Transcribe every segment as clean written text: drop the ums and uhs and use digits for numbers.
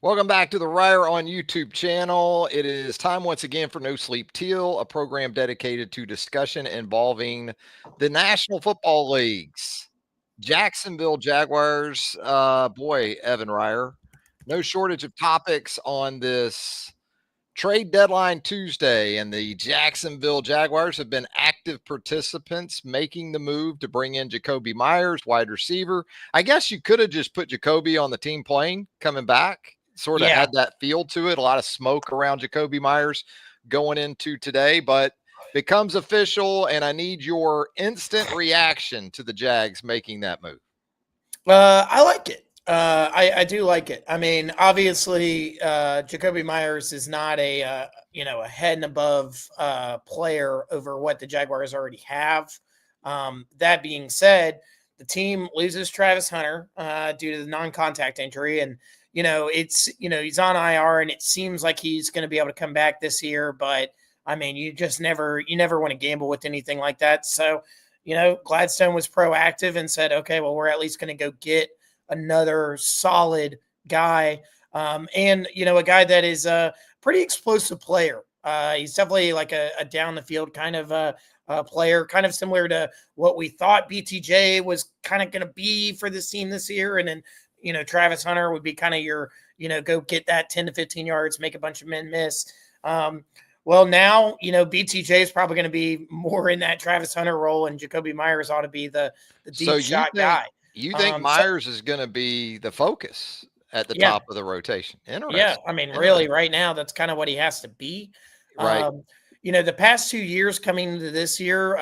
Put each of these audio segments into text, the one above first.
Welcome back to the Reier on YouTube channel. It is time once again for No Sleep Teal, a program dedicated to discussion involving the National Football Leagues. Jacksonville Jaguars, boy, Evan Reier, no shortage of topics on this trade deadline Tuesday, and the Jacksonville Jaguars have been active participants making the move to bring in Jakobi Meyers, wide receiver. I guess you could have just put Jakobi on the team plane coming back, sort of Yeah. had that feel to it, a lot of smoke around Jakobi Meyers going into today, but becomes official, and I need your instant reaction to the Jags making that move. I like it. I do like it. I mean, obviously, Jakobi Meyers is not a head and above player over what the Jaguars already have. That being said, the team loses Travis Hunter due to the non-contact injury, and he's on IR, and it seems like he's going to be able to come back this year. But I mean, you never want to gamble with anything like that. So, Gladstone was proactive and said, okay, well, we're at least going to go get another solid guy. And a guy that is a pretty explosive player. He's definitely like a down the field kind of player, kind of similar to what we thought BTJ was kind of going to be for this team this year. And then, Travis Hunter would be kind of your, go get that 10 to 15 yards, make a bunch of men miss. Well, now, BTJ is probably going to be more in that Travis Hunter role, and Jakobi Meyers ought to be the deep shot guy. You think Meyers is going to be the focus at the Yeah. top of the rotation? Interesting. Yeah, I mean, really, right now, that's kind of what he has to be. Right. The past 2 years coming into this year,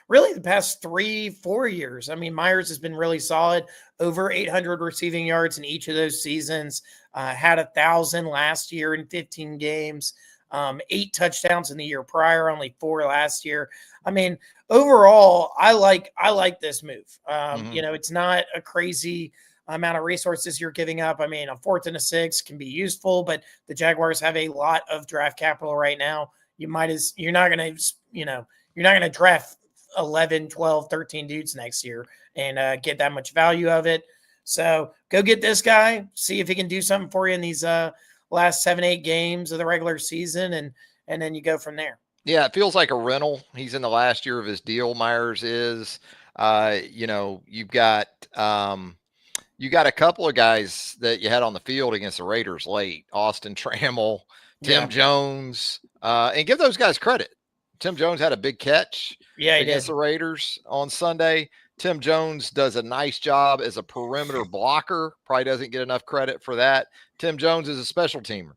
really the past 3-4 years, I mean, Meyers has been really solid, over 800 receiving yards in each of those seasons, had 1,000 last year in 15 games. 8 touchdowns in the year prior, only 4 last year. I mean, overall, I like this move. It's not a crazy amount of resources you're giving up. I mean, a 4th and a 6 can be useful, but the Jaguars have a lot of draft capital right now. You're not going to draft 11, 12, 13 dudes next year and get that much value of it. So go get this guy, see if he can do something for you in these last 7-8 games of the regular season, and then you go from there. Yeah, it feels like a rental. He's in the last year of his deal. Myers is. You've got a couple of guys that you had on the field against the Raiders late. Austin Trammell, Tim Jones, and give those guys credit. Tim Jones had a big catch against the Raiders on Sunday. Tim Jones does a nice job as a perimeter blocker. Probably doesn't get enough credit for that. Tim Jones is a special teamer.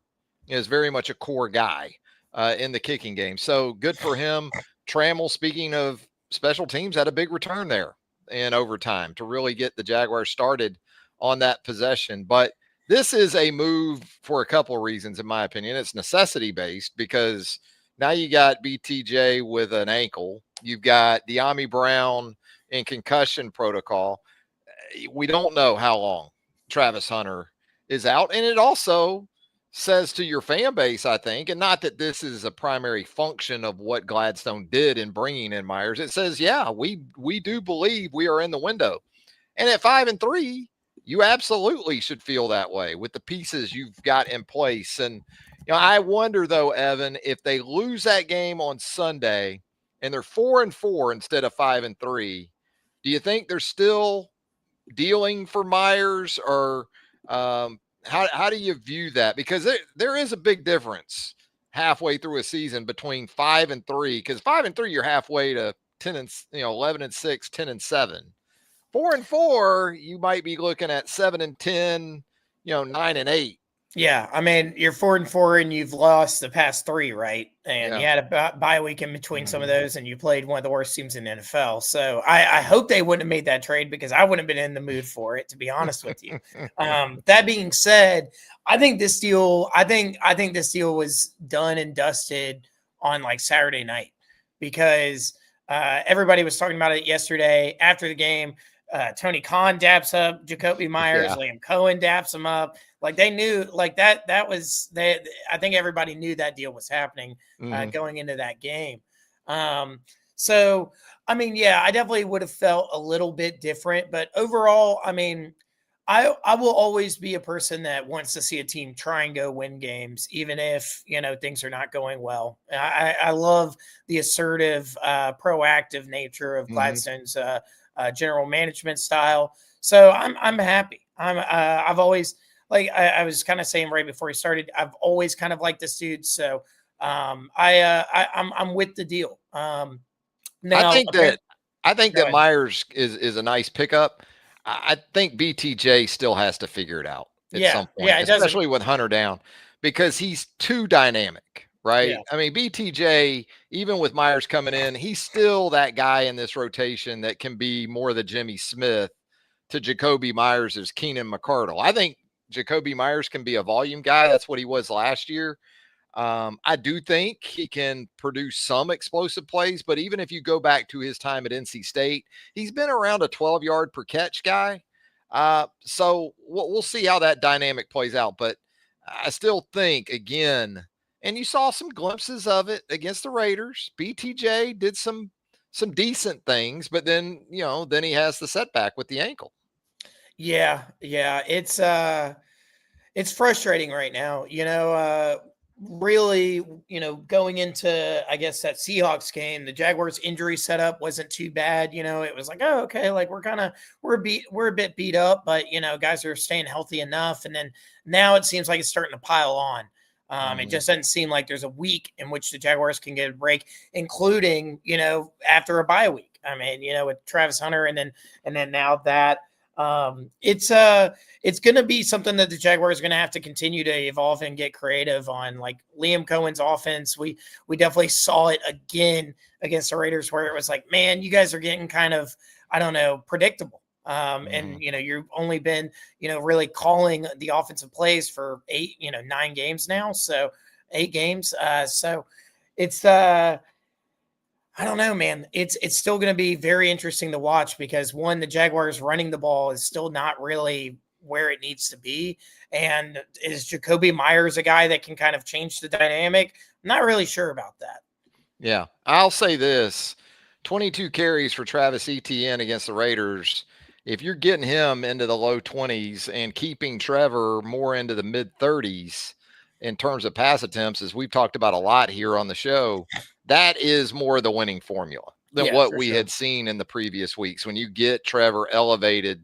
He is very much a core guy in the kicking game. So good for him. Trammell, speaking of special teams, had a big return there in overtime to really get the Jaguars started on that possession. But this is a move for a couple of reasons, in my opinion. It's necessity-based because now you got BTJ with an ankle. You've got De'Ami Brown in concussion protocol. We don't know how long Travis Hunter is out. And it also says to your fan base, I think, and not that this is a primary function of what Gladstone did in bringing in Meyers. It says, yeah, we do believe we are in the window. And at 5-3, you absolutely should feel that way with the pieces you've got in place. And, I wonder, though, Evan, if they lose that game on Sunday and they're 4-4 instead of 5-3, do you think they're still dealing for Meyers, or how do you view that? Because there is a big difference halfway through a season between 5-3, because 5-3 you're halfway to 11-6, 10-7. 4-4 you might be looking at 7-10, 9-8. Yeah, I mean, you're 4-4 and you've lost the past 3, right? And you had a bye week in between some of those, and you played one of the worst teams in the NFL. So I hope they wouldn't have made that trade because I wouldn't have been in the mood for it, to be honest with you. That being said, I think this deal was done and dusted on like Saturday night because everybody was talking about it yesterday after the game. Tony Khan daps up Jakobi Meyers, Liam Cohen daps him up. Like they knew, like that was they. I think everybody knew that deal was happening going into that game. So I mean, yeah, I definitely would have felt a little bit different, but overall, I mean, I will always be a person that wants to see a team try and go win games, even if things are not going well. I love the assertive, proactive nature of Hmm. Gladstone's general management style. So I'm happy. I've always like I was kind of saying right before he started. I've always kind of liked this dude. So I'm with the deal. I Now think that apparently, I think go that ahead. Myers is a nice pickup. I think BTJ still has to figure it out at Yeah, some point, yeah, it doesn't. especially with Hunter down, because he's too dynamic, Yeah, right? I mean, BTJ, even with Myers coming in, he's still that guy in this rotation that can be more the Jimmy Smith to Jacoby Myers as Keenan McCardle. I think Jacoby Myers can be a volume guy. That's what he was last year. I do think he can produce some explosive plays, but even if you go back to his time at NC State, he's been around a 12-yard per catch guy. So we'll see how that dynamic plays out. But I still think, again, and you saw some glimpses of it against the Raiders. BTJ did some decent things, but then then he has the setback with the ankle. yeah, yeah. It's frustrating right now. Really, going into I guess that Seahawks game, the Jaguars injury setup wasn't too bad. It was like, oh, okay, like we're a bit beat up, but guys are staying healthy enough. And then now it seems like it's starting to pile on. It Mhm. just doesn't seem like there's a week in which the Jaguars can get a break, including after a bye week. I mean, with Travis Hunter, and then now that it's going to be something that the Jaguars are going to have to continue to evolve and get creative on. Like Liam Cohen's offense, we definitely saw it again against the Raiders, where it was like, man, you guys are getting kind of, I don't know, predictable. And Mhm. you've only been really calling the offensive plays for 9 games now, so 8 games. So it's I don't know, man. It's still going to be very interesting to watch because one, the Jaguars running the ball is still not really where it needs to be, and is Jacoby Myers a guy that can kind of change the dynamic? I'm not really sure about that. Yeah, I'll say this: 22 carries for Travis Etienne against the Raiders. If you're getting him into the low 20s and keeping Trevor more into the mid 30s in terms of pass attempts, as we've talked about a lot here on the show, that is more the winning formula than Yeah, what for we sure. had seen in the previous weeks when you get Trevor elevated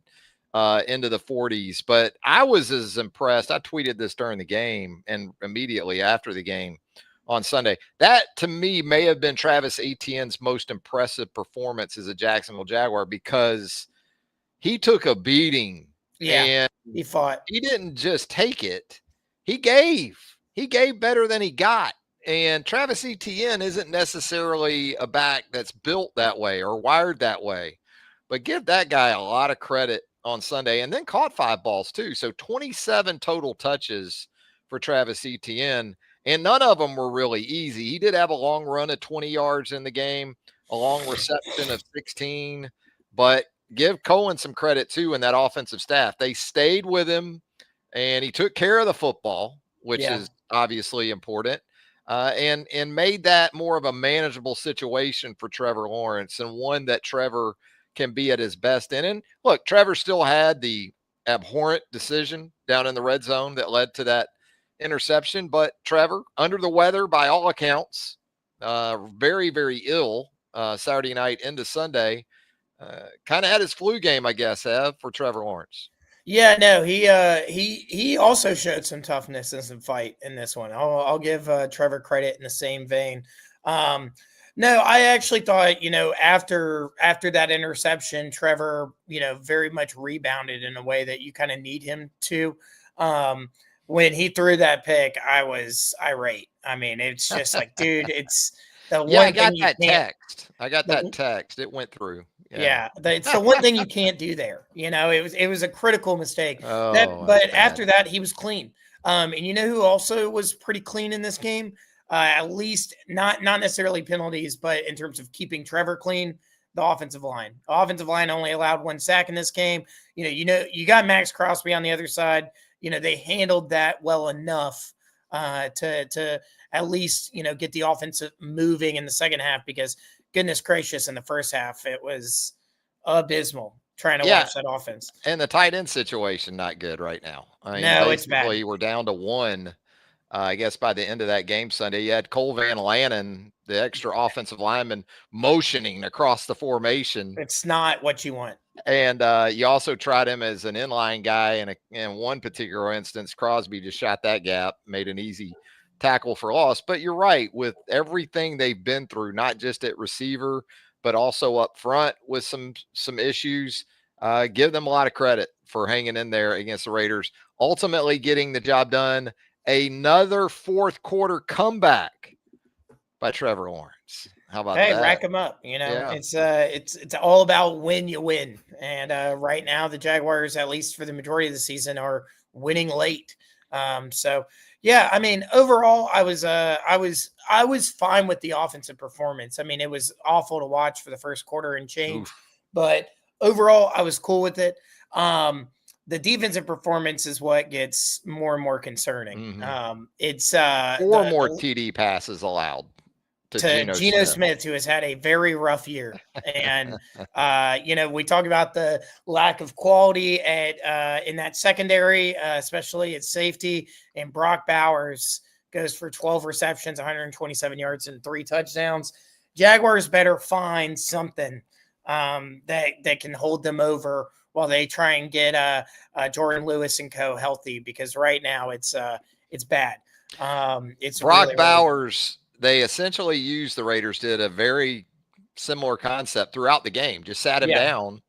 into the 40s. But I was as impressed. I tweeted this during the game and immediately after the game on Sunday. That to me may have been Travis Etienne's most impressive performance as a Jacksonville Jaguar because he took a beating Yeah, and he fought. he didn't just take it, he gave. He gave better than he got. And Travis Etienne isn't necessarily a back that's built that way or wired that way. But give that guy a lot of credit on Sunday and then caught 5 balls too. So 27 total touches for Travis Etienne. And none of them were really easy. He did have a long run of 20 yards in the game, a long reception of 16. But give Cohen some credit too in that offensive staff. They stayed with him and he took care of the football, which Yeah, is obviously important, and made that more of a manageable situation for Trevor Lawrence and one that Trevor can be at his best in. And look, Trevor still had the abhorrent decision down in the red zone that led to that interception, but Trevor, under the weather by all accounts, very, very ill Saturday night into Sunday. Kind of had his flu game, I guess, Ev, for Trevor Lawrence. yeah. No, he also showed some toughness and some fight in this one. I'll give Trevor credit in the same vein. Um, no, I actually thought after that interception, Trevor very much rebounded in a way that you kind of need him to. Um, when he threw that pick, I was irate. I mean, it's just like, dude, it's the Yeah, I one thing got you that can't. text. I got that The, text. It went through. Yeah. yeah, it's the one thing you can't do there. It was a critical mistake. Oh, that's But bad. after that, he was clean. And you know who also was pretty clean in this game? At least not necessarily penalties, but in terms of keeping Trevor clean, the offensive line. The offensive line only allowed 1 sack in this game. You got Max Crosby on the other side. They handled that well enough to at least get the offense moving in the second half because goodness gracious, in the first half, it was abysmal. trying to Yeah, watch that offense. and the tight end situation not good right now. I mean, No, it's bad. basically, we're down to one. I guess by the end of that game Sunday, you had Cole Van Lannon, the extra offensive lineman, motioning across the formation. It's not what you want. And you also tried him as an inline guy. And in one particular instance, Crosby just shot that gap, made an easy tackle for loss. But you're right, with everything they've been through, not just at receiver, but also up front with some issues. Give them a lot of credit for hanging in there against the Raiders, ultimately getting the job done. Another fourth quarter comeback by Trevor Lawrence. How about Hey, that? rack them up. Yeah. It's all about when you win. And right now, the Jaguars, at least for the majority of the season, are winning late. So yeah, I mean, overall, I was fine with the offensive performance. I mean, it was awful to watch for the first quarter and change, Oof. but overall, I was cool with it. The defensive performance is what gets more and more concerning. Mm-hmm. It's Four more TD passes allowed to to Geno Geno Smith. Smith, who has had a very rough year. And we talk about the lack of quality at in that secondary, especially at safety. And Brock Bowers goes for 12 receptions, 127 yards, and 3 touchdowns. Jaguars better find something that can hold them over while they try and get Jordan Lewis and co healthy, because right now it's bad. It's Brock really, really bad. Bowers, they essentially used, the Raiders did a very similar concept throughout the game. Just sat him Yeah. down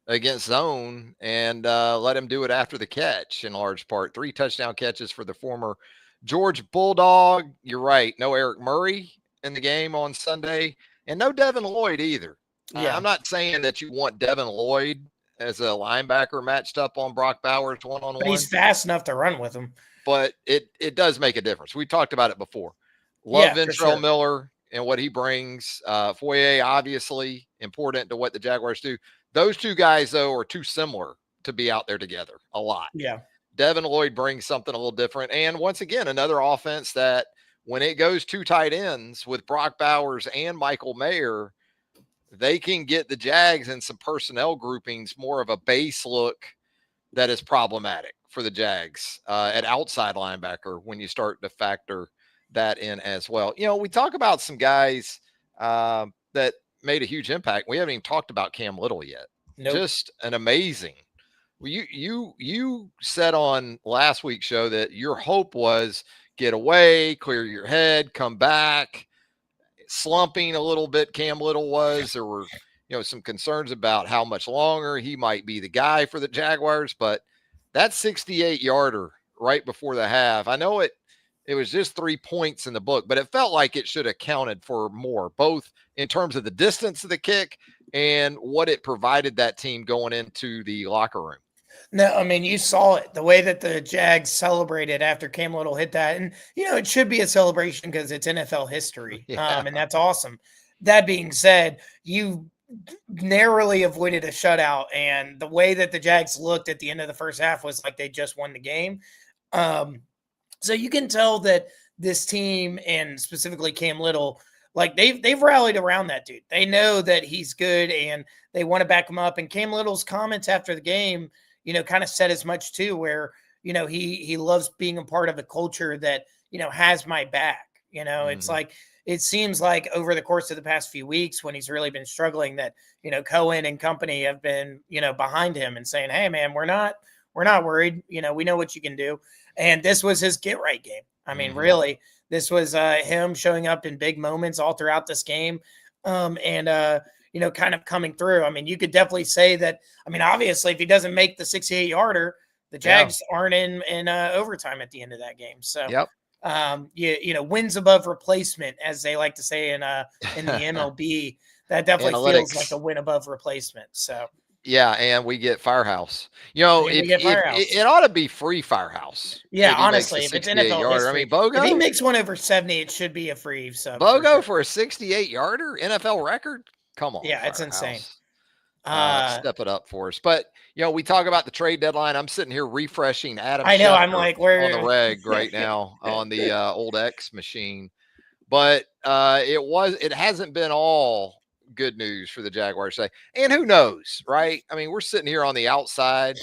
against zone and let him do it after the catch in large part. 3 touchdown catches for the former George Bulldog. You're right. No Eric Murray in the game on Sunday, and no Devin Lloyd either. Yeah. I'm not saying that you want Devin Lloyd as a linebacker matched up on Brock Bowers one on But he's one, fast enough to run with him. but it does make a difference. We talked about it before. Love Yeah, for Ventrell sure. Miller and what he brings. Foye, obviously important to what the Jaguars do. Those two guys, though, are too similar to be out there together a lot. Yeah. Devin Lloyd brings something a little different. And once again, another offense that when it goes 2 tight ends with Brock Bowers and Michael Mayer, they can get the Jags in some personnel groupings, more of a base look that is problematic for the Jags at outside linebacker when you start to factor that in as well. We talk about some guys that made a huge impact. We haven't even talked about Cam Little yet. Nope. Just an amazing. Well, you said on last week's show that your hope was get away, clear your head, come back. Slumping a little bit, Cam Little was. There were some concerns about how much longer he might be the guy for the Jaguars, but that 68-yarder right before the half, I know it was just 3 points in the book, but it felt like it should have counted for more, both in terms of the distance of the kick and what it provided that team going into the locker room. No, I mean, you saw it, the way that the Jags celebrated after Cam Little hit that. And, it should be a celebration because it's NFL history. Yeah. And that's awesome. That being said, you narrowly avoided a shutout. And the way that the Jags looked at the end of the first half was like they just won the game. So you can tell that this team, and specifically Cam Little, like they've rallied around that dude. They know that he's good and they want to back him up. And Cam Little's comments after the game, kind of said as much too, where, he loves being a part of a culture that, has my back. It's like, it seems like over the course of the past few weeks when he's really been struggling that, Cohen and company have been, behind him and saying, hey man, we're not worried. We know what you can do. And this was his get right game. I mean, really, this was him showing up in big moments all throughout this game. Kind of coming through. I mean, you could definitely say that. I mean, obviously, if he doesn't make the 68-yarder, the Jags aren't in overtime at the end of that game. So, wins above replacement, as they like to say in the MLB. That definitely feels like a win above replacement. So. Yeah, and we get Firehouse. It ought to be free Firehouse. Yeah, honestly, if it's NFL history, I mean, Bogo, if he makes one over 70, it should be a free sub. Bogo for a 68-yarder NFL record. Come on, yeah, Firehouse. It's insane. Step it up for us. But we talk about the trade deadline. I'm sitting here refreshing Adam. I know. Schefter I'm like, where on the reg right now on the old X machine. But it hasn't been all good news for the Jaguars today. And who knows, right? I mean, we're sitting here on the outside,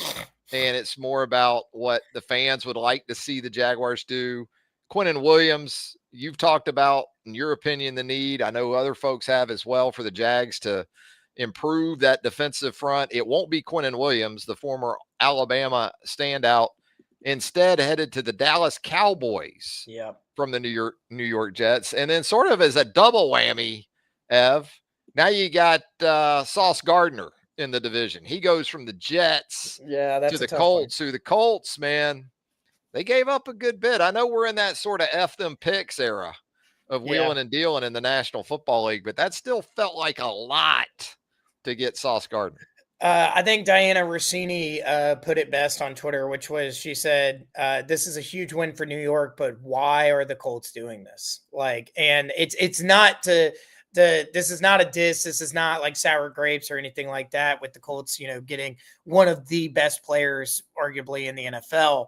and it's more about what the fans would like to see the Jaguars do. Quinnen Williams, you've talked about, in your opinion, the need. I know other folks have as well for the Jags to improve that defensive front. It won't be Quinnen Williams, the former Alabama standout, instead headed to the Dallas Cowboys Yeah. from the New York Jets. And then sort of as a double whammy, Ev, now you got Sauce Gardner in the division. He goes from the Jets Yeah, to that's a the tough one. Colts, who the Colts, man, they gave up a good bit. I know we're in that sort of F them picks era of Yeah. wheeling and dealing in the National Football League, but that still felt like a lot to get Sauce Gardner. I think Diana Rossini put it best on Twitter, which was she said, "This is a huge win for New York, but why are the Colts doing this?" Like, and it's not to this is not a diss. This is not like sour grapes or anything like that. With the Colts, getting one of the best players, arguably in the NFL,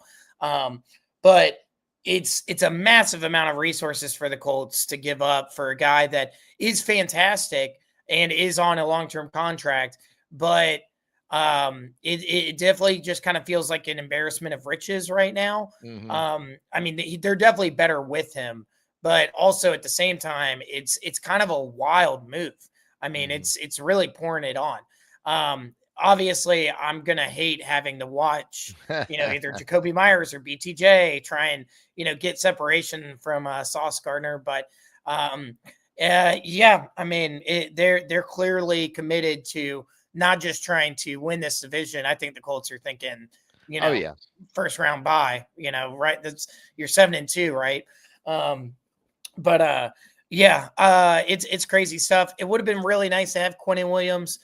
but it's a massive amount of resources for the Colts to give up for a guy that is fantastic and is on a long-term contract, but it definitely just kind of feels like an embarrassment of riches right now. Mm-hmm. I mean, they're definitely better with him, but also at the same time, it's kind of a wild move. I mean, Mm-hmm. it's really pouring it on. Obviously, I'm gonna hate having to watch, either Jacoby Myers or BTJ try and get separation from Sauce Gardner, but yeah, I mean, they're clearly committed to not just trying to win this division. I think the Colts are thinking, Oh yeah. first round bye, right? That's you're 7-2, right? But yeah, it's crazy stuff. It would have been really nice to have Quinnen Williams.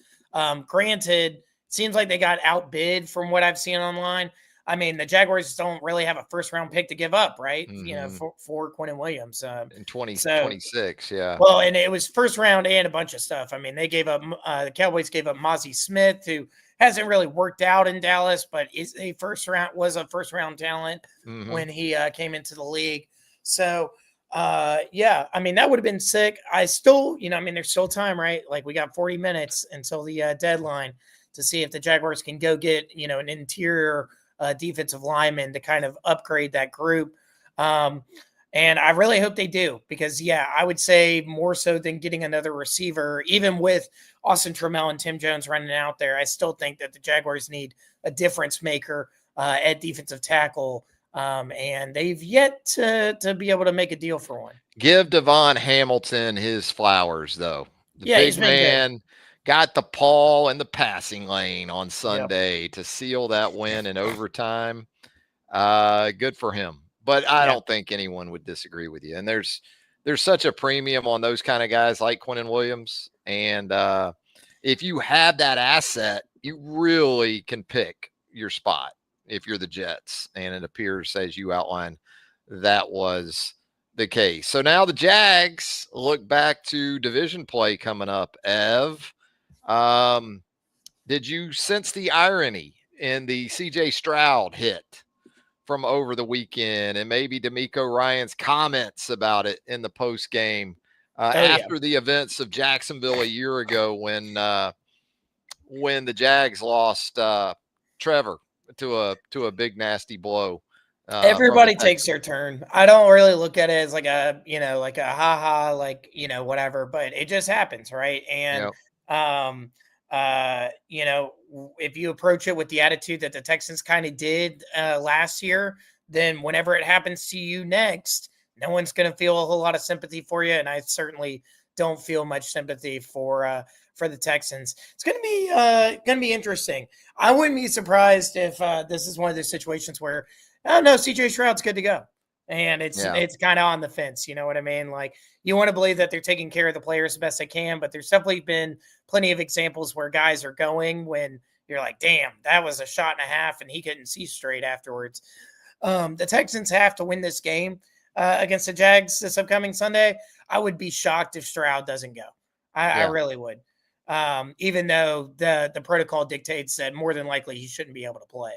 Granted, seems like they got outbid from what I've seen online. I mean, the Jaguars don't really have a first round pick to give up, right? Mm-hmm. For Quinnen Williams. In So 2026, yeah. well, and it was first round and a bunch of stuff. I mean, they gave up the Cowboys gave up Mozzie Smith, who hasn't really worked out in Dallas, but was a first round talent Mm-hmm. when he came into the league. So yeah, I mean that would have been sick. I still, I mean, there's still time, right? Like we got 40 minutes until the deadline to see if the Jaguars can go get an interior defensive lineman to kind of upgrade that group. And I really hope they do because, yeah, I would say more so than getting another receiver, even with Austin Trammell and Tim Jones running out there, I still think that the Jaguars need a difference maker at defensive tackle. And they've yet to be able to make a deal for one. Give Devon Hamilton his flowers, though. The Yeah, big he's been good. man got the Paul in the passing lane on Yep. Sunday to seal that win in overtime. Good for him. But I Yeah. don't think anyone would disagree with you. And there's such a premium on those kind of guys like Quinnen Williams. And if you have that asset, you really can pick your spot if you're the Jets. And it appears, as you outlined, that was the case. So now the Jags look back to division play coming up. Ev, um, did you sense the irony in the CJ Stroud hit from over the weekend and maybe D'Amico Ryan's comments about it in the post game Oh, yeah. after the events of Jacksonville a year ago when the Jags lost Trevor to a big nasty blow from the Everybody takes Texans? their turn. I don't really look at it as like like a haha, like, whatever, but it just happens, right? And, Yeah. um, if you approach it with the attitude that the Texans kind of did last year, then whenever it happens to you next, no one's going to feel a whole lot of sympathy for you. And I certainly don't feel much sympathy for the Texans. It's going to be interesting. I wouldn't be surprised if this is one of those situations where, oh no, CJ Stroud's good to go. And Yeah. it's kind of on the fence, you know what I mean? Like you want to believe that they're taking care of the players the best they can, but there's definitely been plenty of examples where guys are going when you're like, damn, that was a shot and a half, and he couldn't see straight afterwards. The Texans have to win this game against the Jags this upcoming Sunday. I would be shocked if Stroud doesn't go. I Yeah. really would. Even though the protocol dictates that more than likely he shouldn't be able to play.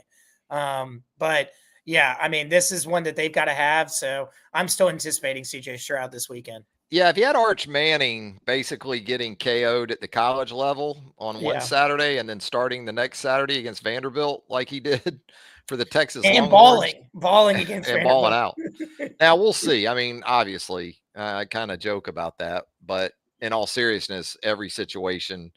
But yeah, I mean, this is one that they've got to have. So I'm still anticipating CJ Stroud this weekend. Yeah, if you had Arch Manning basically getting KO'd at the college level on one Yeah, Saturday and then starting the next Saturday against Vanderbilt like he did for the Texas and Longhorns balling against and balling Vanderbilt. out. Now we'll see. I mean, obviously, I kind of joke about that, but in all seriousness, every situation,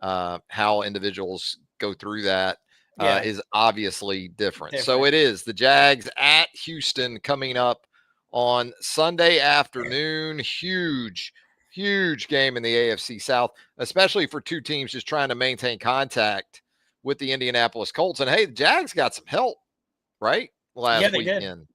how individuals go through that Yeah, is obviously different. So different. it is the Jags at Houston coming up on Sunday afternoon. Huge, huge game in the AFC South, especially for two teams just trying to maintain contact with the Indianapolis Colts. And hey, the Jags got some help, right? Yeah, Last they did. weekend.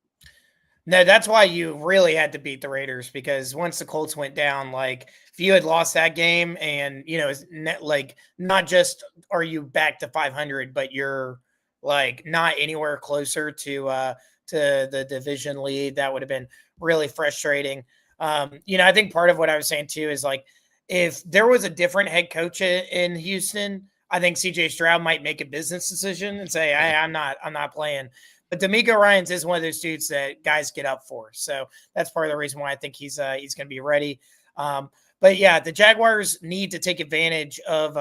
No, that's why you really had to beat the Raiders, because once the Colts went down, like if you had lost that game, and it's like not just are you back to 500, but you're like not anywhere closer to the division lead, that would have been really frustrating. I think part of what I was saying too is like if there was a different head coach in Houston, I think CJ Stroud might make a business decision and say, I'm not playing. But D'Amico Ryans is one of those dudes that guys get up for. So that's part of the reason why I think he's going to be ready. But yeah, the Jaguars need to take advantage of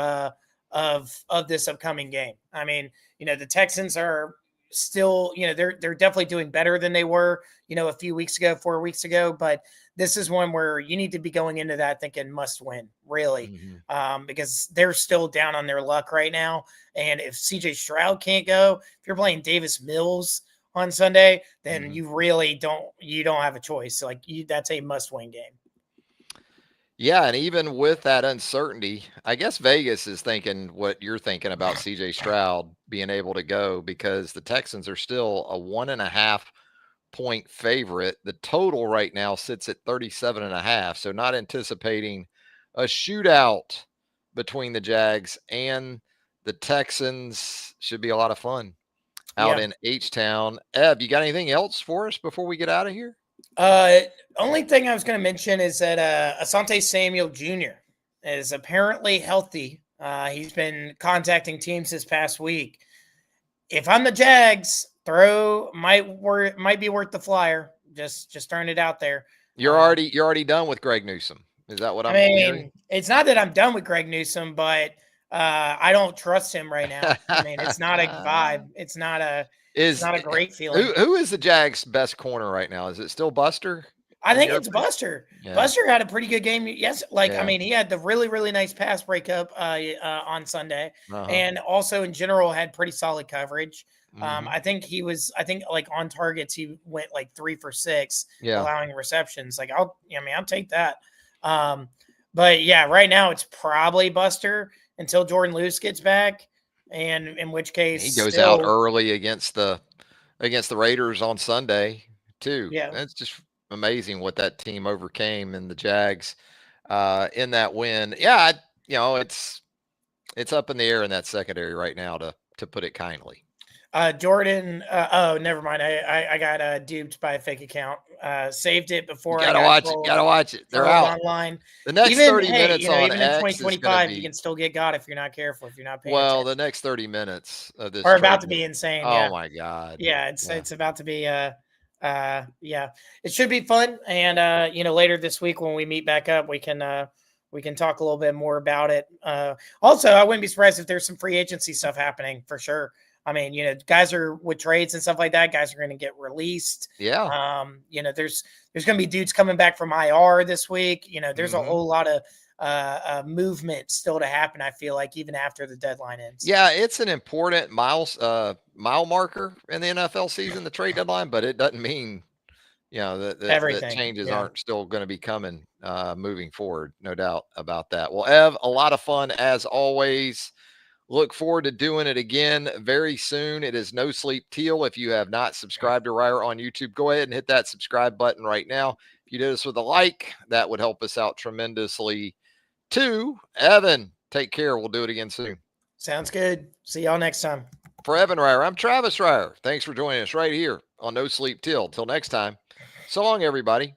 this upcoming game. I mean, the Texans are still, they're definitely doing better than they were, a few weeks ago, 4 weeks ago. But this is one where you need to be going into that thinking must win, really, Mhm. because they're still down on their luck right now. And if CJ Stroud can't go, if you're playing Davis Mills on Sunday, then Mhm. you really don't have a choice. Like that's a must win game. Yeah, and even with that uncertainty, I guess Vegas is thinking what you're thinking about CJ Stroud being able to go because the Texans are still a 1.5 point favorite. The total right now sits at 37.5. So not anticipating a shootout between the Jags and the Texans. Should be a lot of fun out Yeah. in H Town. Eb, you got anything else for us before we get out of here? Uh, Only thing I was going to mention is that Asante Samuel Jr. is apparently healthy. He's been contacting teams this past week. If I'm the Jags, throw might be worth the flyer. Just throwing it out there. You're already done with Greg Newsom. Is that what I I'm hearing? mean, it's not that I'm done with Greg Newsom, but I don't trust him right now. I mean, it's not a vibe. It's is not a great who feeling. who is the Jags' best corner right now? Is it still Buster? I In think your it's opinion? Buster. Yeah, Buster had a pretty good game. Yes, like I yeah. mean, he had the really really nice pass breakup on Sunday, Uh-huh. and also in general had pretty solid coverage. Mhm. I think he was. I think like on targets, he went like 3 for 6, Yeah. allowing receptions. Like I'll take that. Um, but yeah, right now it's probably Buster until Jordan Lewis gets back, and in which case, He goes out still, early against the Raiders on Sunday too. yeah. That's just amazing what that team overcame and the Jags in that win. Yeah, it's up in the air in that secondary right now to put it kindly. Jordan. Oh, never mind. I got duped by a fake account. Saved it You before I gotta got watch it. Gotta watch it. They're trolled out. online. The next Even 30 hey, minutes on even in X is going to 2025, you can be still get got if you're not careful, if you're not paying well. attention. The next 30 minutes of this Or about trade. to be insane. Oh Yeah, my God. yeah. Yeah. It's about to be. Yeah. It should be fun. And later this week when we meet back up, we can talk a little bit more about it. Also, I wouldn't be surprised if there's some free agency stuff happening for sure. I mean, guys are with trades and stuff like that. Guys are going to get released. Yeah. There's going to be dudes coming back from IR this week. There's a Hmm. whole lot of movement still to happen. I feel like even after the deadline ends. Yeah. It's an important mile marker in the NFL season, the trade deadline, but it doesn't mean that Everything. changes Yeah. aren't still going to be coming moving forward. No doubt about that. Well, Ev, a lot of fun as always. Look forward to doing it again very soon. It is No Sleep Teal. If you have not subscribed to Reier on YouTube, go ahead and hit that subscribe button right now. If you did this with a like, that would help us out tremendously too. Evan, take care. We'll do it again soon. Sounds good. See y'all next time. For Evan Reier, I'm Travis Reier. Thanks for joining us right here on No Sleep Till. Till next time, so long, everybody.